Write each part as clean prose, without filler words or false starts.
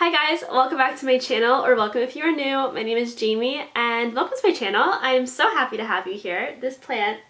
Hi guys, welcome back to my channel, or welcome if you are new. My name is Jamie and welcome to my channel. I am so happy to have you here. This plant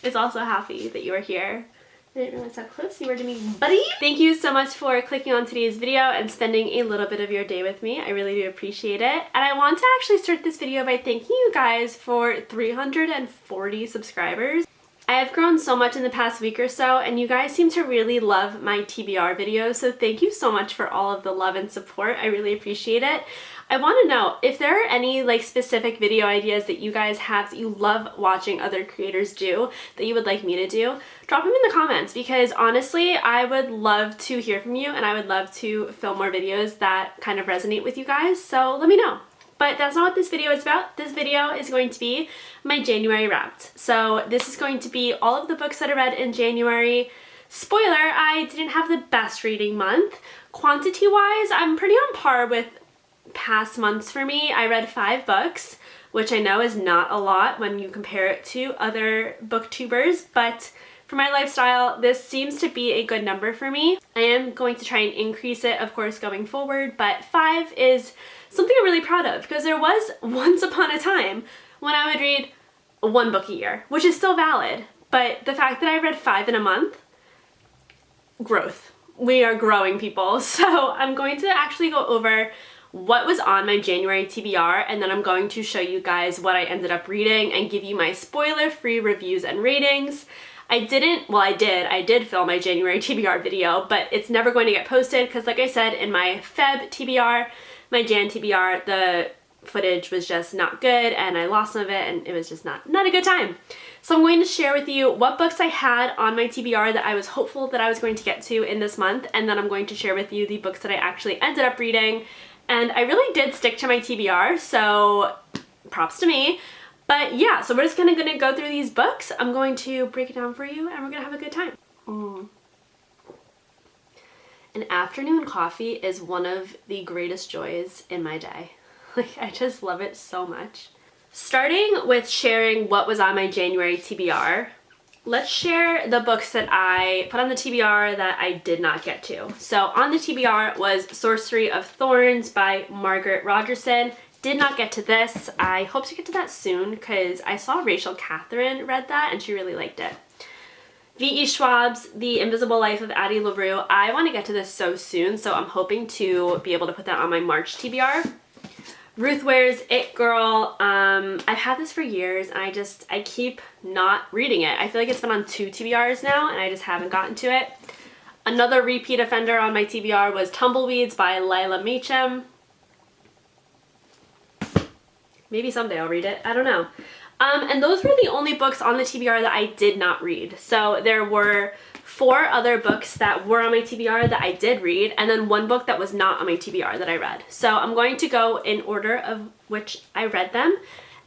is also happy that you are here. I didn't realize how close you were to me, buddy. Thank you so much for clicking on today's video and spending a little bit of your day with me. I really do appreciate it. And I want to actually start this video by thanking you guys for 340 subscribers. I have grown so much in the past week or so, and you guys seem to really love my TBR videos, so thank you so much for all of the love and support. I really appreciate it. I want to know if there are any specific video ideas that you guys have that you love watching other creators do that you would like me to do. Drop them in the comments, because honestly I would love to hear from you and I would love to film more videos that kind of resonate with you guys, so let me know. But that's not what this video is about. This video is going to be my January Wrapped. So this is going to be all of the books that I read in January. Spoiler, I didn't have the best reading month. Quantity-wise, I'm pretty on par with past months for me. I read 5 books, which I know is not a lot when you compare it to other booktubers, but for my lifestyle, this seems to be a good number for me. I am going to try and increase it, of course, going forward, but 5 is something I'm really proud of, because there was once upon a time when I would read 1 book a year, which is still valid, but the fact that I read 5 in a month, growth. We are growing, people. So I'm going to actually go over what was on my January TBR, and then I'm going to show you guys what I ended up reading and give you my spoiler-free reviews and ratings. I did film my January TBR video, but it's never going to get posted because, like I said, in my Feb TBR, my Jan TBR, the footage was just not good and I lost some of it and it was just not a good time. So I'm going to share with you what books I had on my TBR that I was hopeful that I was going to get to in this month, and then I'm going to share with you the books that I actually ended up reading. And I really did stick to my TBR, so props to me. But yeah, so we're just gonna go through these books. I'm going to break it down for you and we're gonna have a good time. An afternoon coffee is one of the greatest joys in my day. I just love it so much. Starting with sharing what was on my January TBR, let's share the books that I put on the TBR that I did not get to. So on the TBR was Sorcery of Thorns by Margaret Rogerson. Did not get to this. I hope to get to that soon because I saw Rachel Catherine read that and she really liked it. V.E. Schwab's The Invisible Life of Addie LaRue. I want to get to this so soon, so I'm hoping to be able to put that on my March TBR. Ruth Ware's It Girl. I've had this for years and I keep not reading it. I feel like it's been on 2 TBRs now and I just haven't gotten to it. Another repeat offender on my TBR was Tumbleweeds by Lila Meacham. Maybe someday I'll read it. I don't know. And those were the only books on the TBR that I did not read. So there were 4 other books that were on my TBR that I did read, and then 1 book that was not on my TBR that I read. So I'm going to go in order of which I read them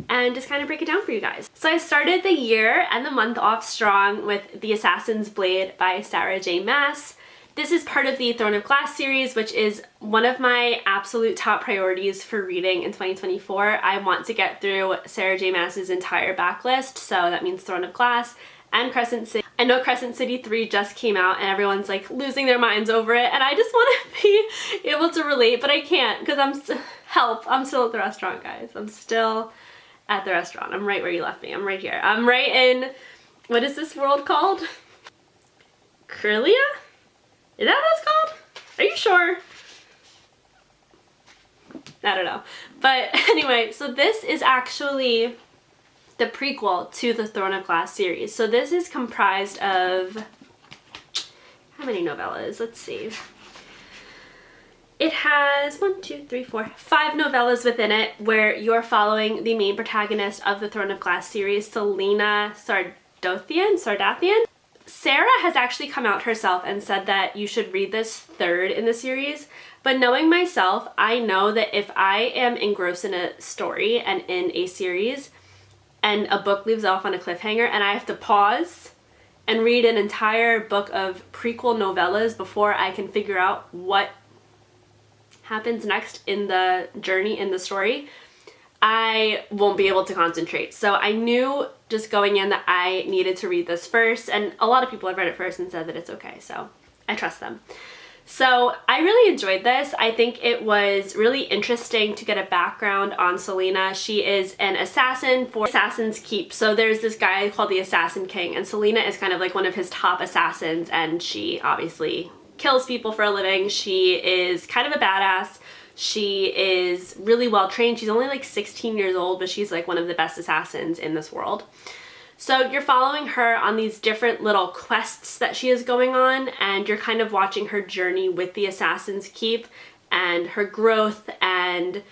and just kind of break it down for you guys. So I started the year and the month off strong with The Assassin's Blade by Sarah J. Maas. This is part of the Throne of Glass series, which is one of my absolute top priorities for reading in 2024. I want to get through Sarah J. Maas's entire backlist, so that means Throne of Glass and Crescent City. I know Crescent City 3 just came out and everyone's losing their minds over it, and I just want to be able to relate, but I can't because I'm still at the restaurant, guys. I'm still at the restaurant. I'm right where you left me. I'm right here. I'm right in, what is this world called? Curlia? Is that what it's called? Are you sure? I don't know. But anyway, so this is actually the prequel to the Throne of Glass series. So this is comprised of, how many novellas? Let's see. It has 5 novellas within it where you're following the main protagonist of the Throne of Glass series, Selena Sardathian. Sarah has actually come out herself and said that you should read this 3rd in the series, but knowing myself, I know that if I am engrossed in a story and in a series and a book leaves off on a cliffhanger and I have to pause and read an entire book of prequel novellas before I can figure out what happens next in the journey in the story, I won't be able to concentrate. So I knew just going in that I needed to read this first, and a lot of people have read it first and said that it's okay, so I trust them. So I really enjoyed this. I think it was really interesting to get a background on Selena. She is an assassin for Assassin's Keep. So there's this guy called the Assassin King, and Selena is kind of like one of his top assassins, and she obviously kills people for a living. She is kind of a badass. She is really well trained. She's only like 16 years old, but she's like one of the best assassins in this world. So you're following her on these different little quests that she is going on, and you're kind of watching her journey with the Assassin's Keep and her growth and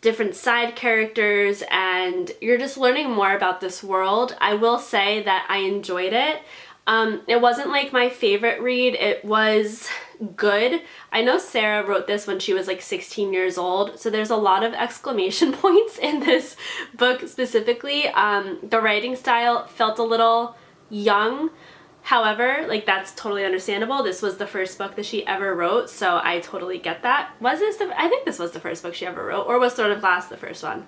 different side characters, and you're just learning more about this world. I will say that I enjoyed it. It wasn't like my favorite read. It was good. I know Sarah wrote this when she was like 16 years old, so there's a lot of exclamation points in this book specifically. The writing style felt a little young. However, like that's totally understandable. This was the first book that she ever wrote, so I totally get that. I think this was the first book she ever wrote, or was Throne of Glass the first one?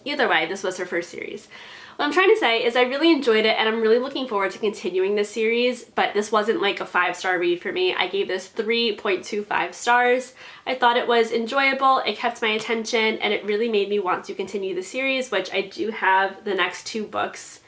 Either way, this was her first series. What I'm trying to say is I really enjoyed it, and I'm really looking forward to continuing this series, but this wasn't like a 5-star read for me. I gave this 3.25 stars. I thought it was enjoyable, it kept my attention, and it really made me want to continue the series, which I do have the next 2 books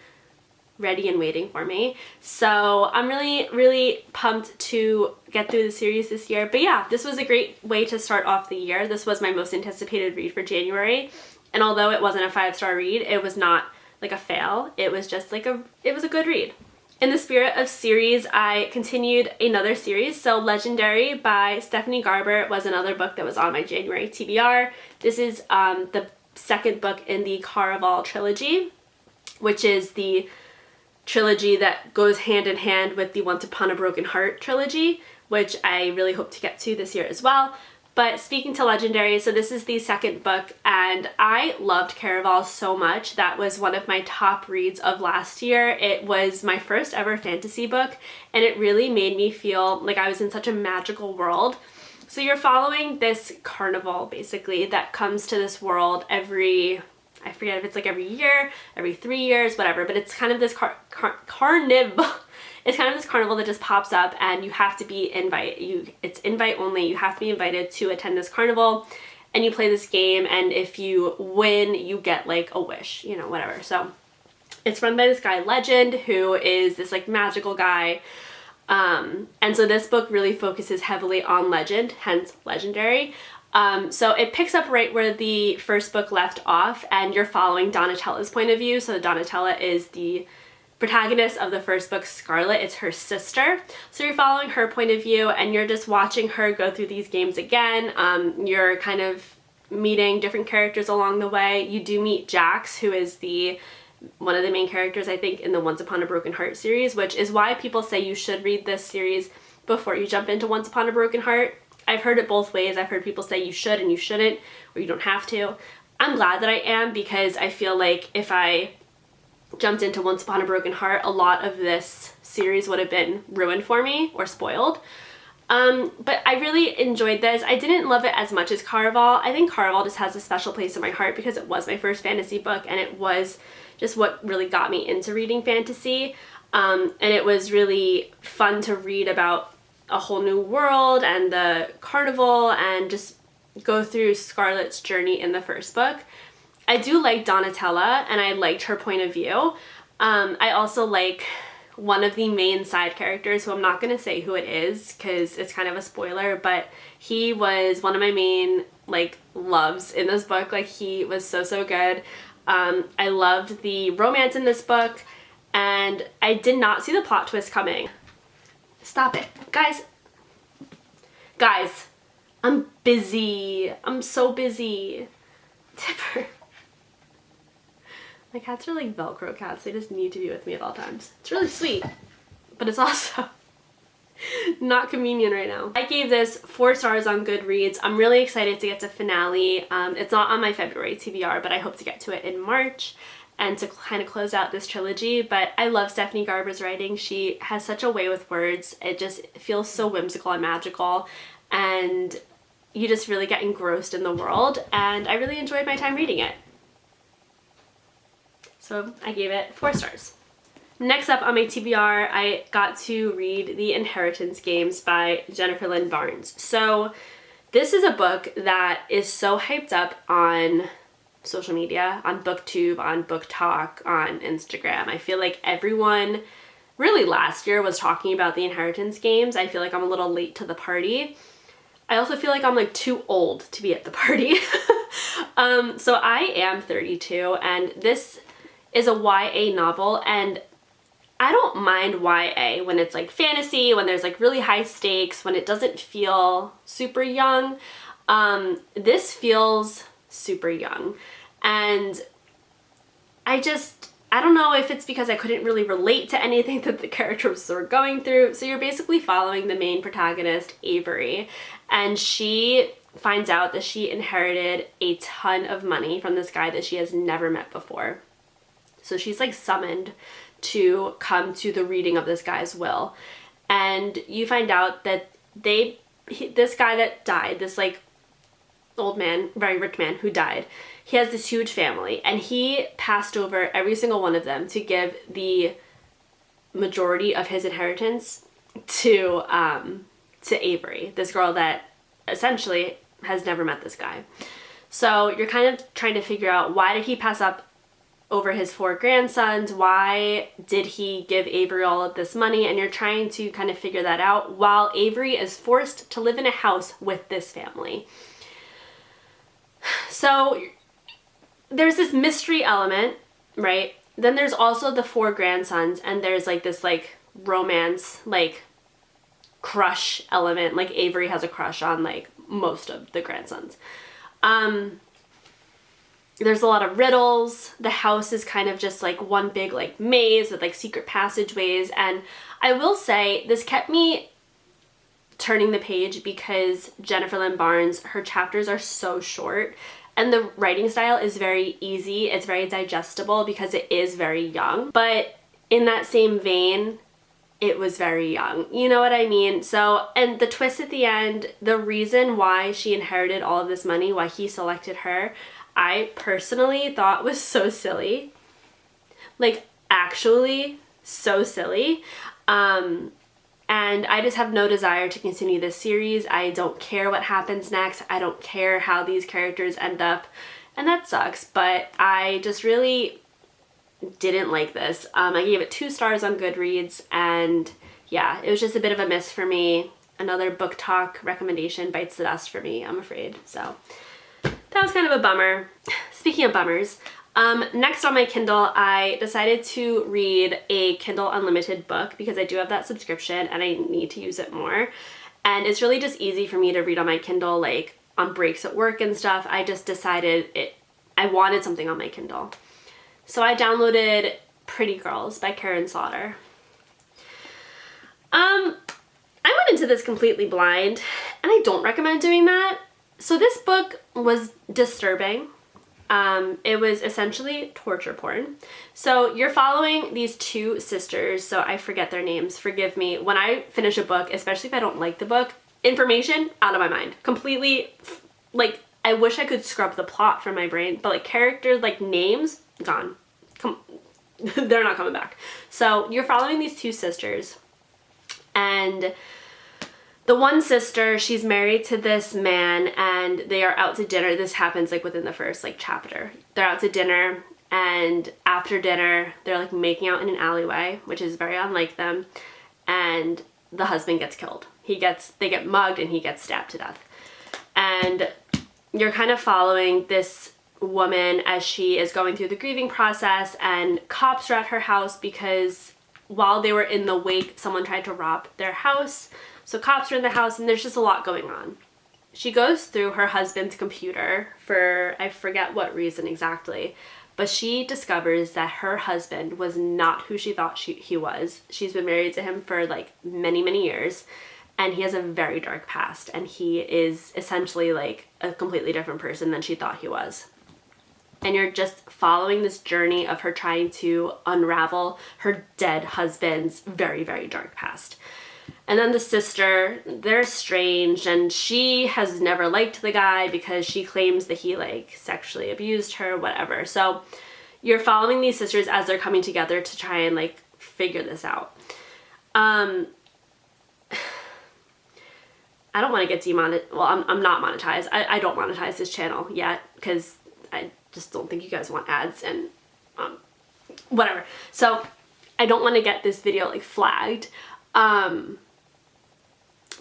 ready and waiting for me. So I'm really pumped to get through the series this year. But yeah, this was a great way to start off the year. This was my most anticipated read for January, and although it wasn't a 5-star read, it was not like a fail. It was just like it was a good read. In the spirit of series, I continued another series. So Legendary by Stephanie Garber was another book that was on my January TBR. This is the second book in the Caraval trilogy, which is the trilogy that goes hand in hand with the Once Upon a Broken Heart trilogy, which I really hope to get to this year as well. But speaking to Legendary, so this is the second book, and I loved Caraval so much. That was one of my top reads of last year. It was my first ever fantasy book, and it really made me feel like I was in such a magical world. So you're following this carnival, basically, that comes to this world every, I forget if it's like every year, every 3 years, whatever, but it's kind of this carnival. It's kind of this carnival that just pops up, and you have to be it's invite only. You have to be invited to attend this carnival, and you play this game, and if you win, you get like a wish, you know, whatever. So it's run by this guy Legend, who is this like magical guy. And so this book really focuses heavily on Legend, hence Legendary. So it picks up right where the first book left off, and you're following Donatella's point of view. So Donatella is the protagonist of the first book, Scarlet. It's her sister. So you're following her point of view, and you're just watching her go through these games again. You're kind of meeting different characters along the way. You do meet Jax, who is one of the main characters, I think, in the Once Upon a Broken Heart series, which is why people say you should read this series before you jump into Once Upon a Broken Heart. I've heard it both ways. I've heard people say you should and you shouldn't, or you don't have to. I'm glad that I am, because I feel like if I jumped into Once Upon a Broken Heart, a lot of this series would have been ruined for me or spoiled. But I really enjoyed this. I didn't love it as much as Caraval. I think Caraval just has a special place in my heart because it was my first fantasy book, and it was just what really got me into reading fantasy. And it was really fun to read about a whole new world and the carnival and just go through Scarlet's journey in the first book. I do like Donatella, and I liked her point of view. I also like one of the main side characters, who I'm not going to say who it is because it's kind of a spoiler, but he was one of my main like loves in this book. Like, he was so good. I loved the romance in this book, and I did not see the plot twist coming. Stop it. Guys, I'm busy. I'm so busy. Tipper. My cats are like Velcro cats. They just need to be with me at all times. It's really sweet, but it's also not convenient right now. I gave this 4 stars on Goodreads. I'm really excited to get to finale. It's not on my February TBR, but I hope to get to it in March and to kind of close out this trilogy. But I love Stephanie Garber's writing. She has such a way with words. It just feels so whimsical and magical, and you just really get engrossed in the world, and I really enjoyed my time reading it. So I gave it 4 stars. Next up on my TBR, I got to read The Inheritance Games by Jennifer Lynn Barnes. So this is a book that is so hyped up on social media, on BookTube, on Book Talk, on Instagram. I feel like everyone really last year was talking about The Inheritance Games. I feel like I'm a little late to the party. I also feel like I'm like too old to be at the party. So I am 32 and this is a YA novel, and I don't mind YA when it's like fantasy, when there's like really high stakes, when it doesn't feel super young. This feels super young, and I don't know if it's because I couldn't really relate to anything that the characters were going through. So you're basically following the main protagonist, Avery, and she finds out that she inherited a ton of money from this guy that she has never met before. So she's like summoned to come to the reading of this guy's will. And you find out that this guy that died, this like old man, very rich man who died, he has this huge family, and he passed over every single one of them to give the majority of his inheritance to Avery, this girl that essentially has never met this guy. So you're kind of trying to figure out, why did he pass up over his 4 grandsons? Why did he give Avery all of this money? And you're trying to kind of figure that out while Avery is forced to live in a house with this family. So there's this mystery element, right? Then there's also the 4 grandsons, and there's like this like romance, like crush element. Like Avery has a crush on like most of the grandsons. There's a lot of riddles. The house is kind of just like one big like maze with like secret passageways. And I will say, this kept me turning the page because Jennifer Lynn Barnes, her chapters are so short, and the writing style is very easy. It's very digestible because it is very young. But in that same vein, it was very young. You know what I mean? So, and the twist at the end, the reason why she inherited all of this money, why he selected her, I personally thought was so silly. Like, actually so silly. And I just have no desire to continue this series. I don't care what happens next. I don't care how these characters end up. And that sucks, but I just really didn't like this. I gave it 2 stars on Goodreads, and yeah, it was just a bit of a miss for me. Another Book Talk recommendation bites the dust for me, I'm afraid. So that was kind of a bummer. Speaking of bummers, next on my Kindle, I decided to read a Kindle Unlimited book because I do have that subscription and I need to use it more. And it's really just easy for me to read on my Kindle, like on breaks at work and stuff. I just decided I wanted something on my Kindle. So I downloaded Pretty Girls by Karen Slaughter. I went into this completely blind, and I don't recommend doing that. So this book was disturbing. It was essentially torture porn. So you're following these 2 sisters, so I forget their names, forgive me. When I finish a book, especially if I don't like the book, information out of my mind. Completely, like, I wish I could scrub the plot from my brain, but like characters, like names, gone. They're not coming back. So you're following these 2 sisters, and the one sister, she's married to this man, and they are out to dinner. This happens like within the first like chapter. They're out to dinner, and after dinner, they're like making out in an alleyway, which is very unlike them. And the husband gets killed. They get mugged, and he gets stabbed to death. And you're kind of following this woman as she is going through the grieving process, and cops are at her house because while they were in the wake, someone tried to rob their house. So cops are in the house, and there's just a lot going on. She goes through her husband's computer for, I forget what reason exactly, but she discovers that her husband was not who she thought he was. She's been married to him for like many, many years, and he has a very dark past, and he is essentially like a completely different person than she thought he was. And you're just following this journey of her trying to unravel her dead husband's very, very dark past. And then the sister, they're estranged, and she has never liked the guy because she claims that he like sexually abused her, whatever. So you're following these sisters as they're coming together to try and like figure this out. I don't want to get demonetized. Well, I'm not monetized. I don't monetize this channel yet because I just don't think you guys want ads and whatever. So I don't want to get this video like flagged. But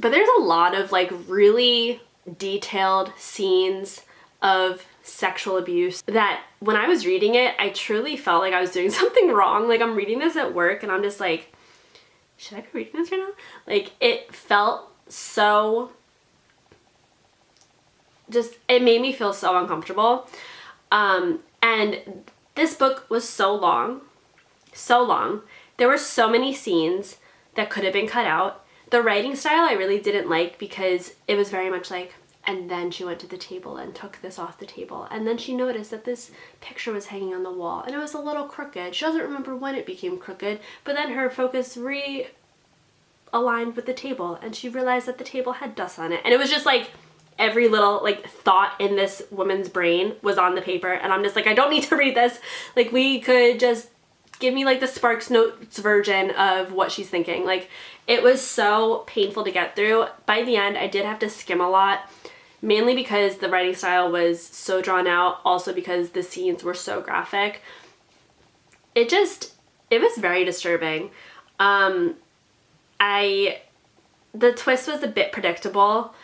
there's a lot of like really detailed scenes of sexual abuse that when I was reading it, I truly felt like I was doing something wrong. Like I'm reading this at work and I'm just like, should I be reading this right now? Like it felt so, just, it made me feel so uncomfortable. And this book was so long. There were so many scenes that could have been cut out. The writing style I really didn't like because it was very much like, and then she went to the table and took this off the table. And then she noticed that this picture was hanging on the wall and it was a little crooked. She doesn't remember when it became crooked, but then her focus aligned with the table and she realized that the table had dust on it. And it was just like every little like thought in this woman's brain was on the paper and I'm just like, I don't need to read this. Like we could just give me like the Sparks Notes version of what she's thinking. Like it was so painful to get through. By the end I did have to skim a lot, mainly because the writing style was so drawn out, also because the scenes were so graphic. It was very disturbing. The twist was a bit predictable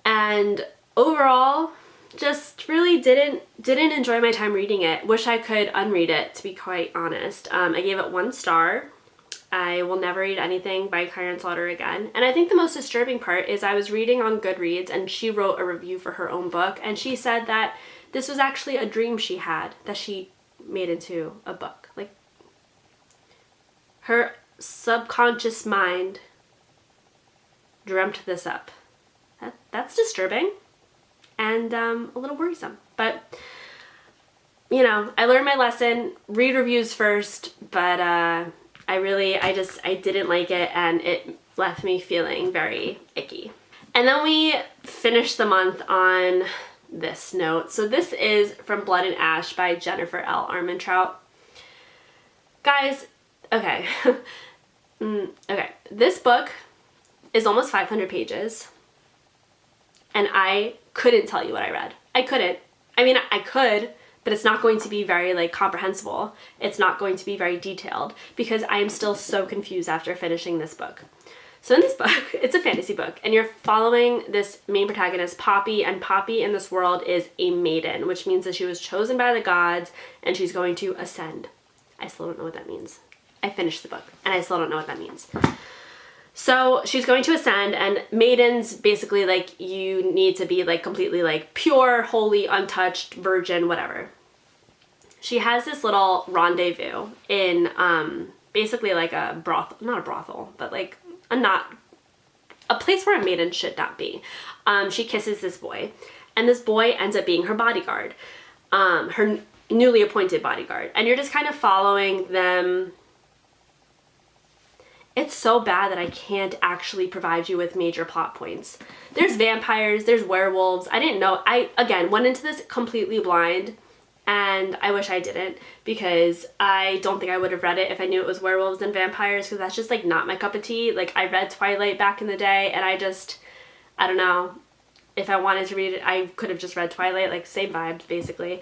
and overall just really didn't enjoy my time reading it. Wish I could unread it, to be quite honest. I gave it 1 star. I will never read anything by Karen Slaughter again. And I think the most disturbing part is I was reading on Goodreads and she wrote a review for her own book and she said that this was actually a dream she had that she made into a book. Like her subconscious mind dreamt this up. That's disturbing and a little worrisome. But, you know, I learned my lesson. Read reviews first, but I didn't like it and it left me feeling very icky. And then we finished the month on this note. So this is From Blood and Ash by Jennifer L. Armentrout. Guys, okay. Okay, this book is almost 500 pages and I couldn't tell you what I read. I couldn't. I mean, I could, but it's not going to be very like comprehensible. It's not going to be very detailed because I am still so confused after finishing this book. So in this book, it's a fantasy book and you're following this main protagonist, Poppy, and Poppy in this world is a maiden, which means that she was chosen by the gods and she's going to ascend. I still don't know what that means. I finished the book and I still don't know what that means. So she's going to ascend and maidens basically like you need to be like completely like pure, holy, untouched, virgin, whatever. She has this little rendezvous in basically like a brothel, not a brothel, but like a place where a maiden should not be. She kisses this boy and this boy ends up being her bodyguard, her newly appointed bodyguard. And you're just kind of following them. It's so bad that I can't actually provide you with major plot points. There's vampires, there's werewolves. I didn't know. I, again, went into this completely blind and I wish I didn't because I don't think I would have read it if I knew it was werewolves and vampires because that's just like not my cup of tea. Like I read Twilight back in the day and I don't know. If I wanted to read it, I could have just read Twilight, like same vibes basically.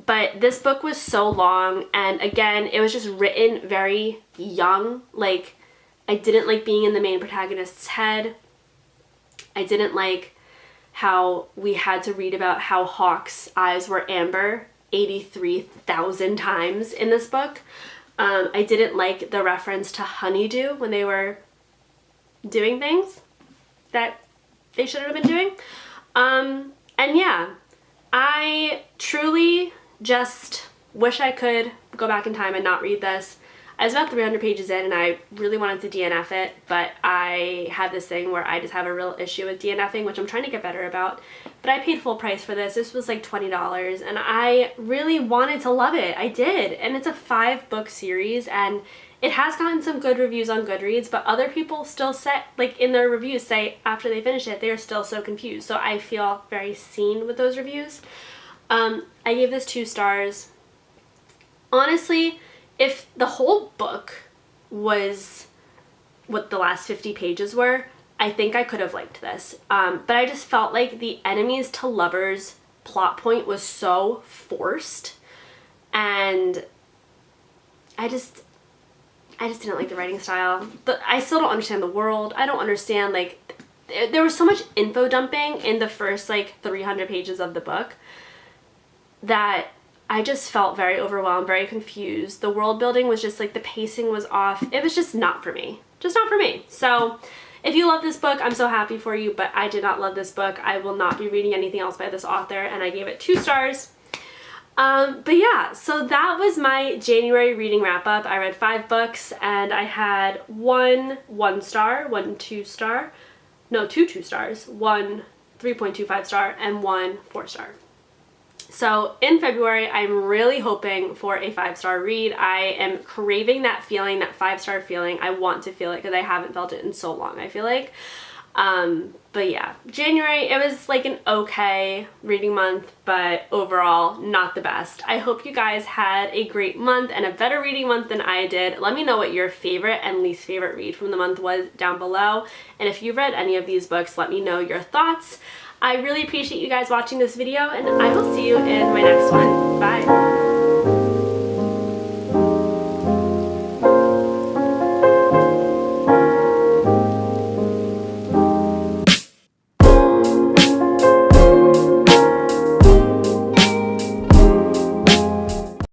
But this book was so long and again, it was just written very young. Like I didn't like being in the main protagonist's head. I didn't like how we had to read about how Hawk's eyes were amber 83,000 times in this book. I didn't like the reference to honeydew when they were doing things that they shouldn't have been doing. And yeah, I truly just wish I could go back in time and not read this. I was about 300 pages in and I really wanted to DNF it, but I have this thing where I just have a real issue with DNFing, which I'm trying to get better about. But I paid full price for this. This was like $20 and I really wanted to love it. I did. And it's a 5-book series and it has gotten some good reviews on Goodreads, but other people still say, like in their reviews say after they finish it, they are still so confused. So I feel very seen with those reviews. I gave this 2 stars. Honestly, if the whole book was what the last 50 pages were, I think I could have liked this. But I just felt like the enemies to lovers plot point was so forced, and I just didn't like the writing style. I still don't understand the world. I don't understand, like, there was so much info dumping in the first like 300 pages of the book that I just felt very overwhelmed, very confused. The world building was just like, the pacing was off. It was just not for me. Just not for me. So if you love this book, I'm so happy for you, but I did not love this book. I will not be reading anything else by this author, and I gave it 2 stars. But yeah, so that was my January reading wrap up. I read 5 books, and I had 1 1-star, 1 2-star, no, 2 2-stars, 1 3.25 star, and 1 4-star. So in February, I'm really hoping for a 5-star read. I am craving that feeling, that 5-star feeling. I want to feel it because I haven't felt it in so long, I feel like. But yeah, January, it was like an okay reading month, but overall not the best. I hope you guys had a great month and a better reading month than I did. Let me know what your favorite and least favorite read from the month was down below. And if you read any of these books, let me know your thoughts. I really appreciate you guys watching this video, and I will see you in my next one. Bye!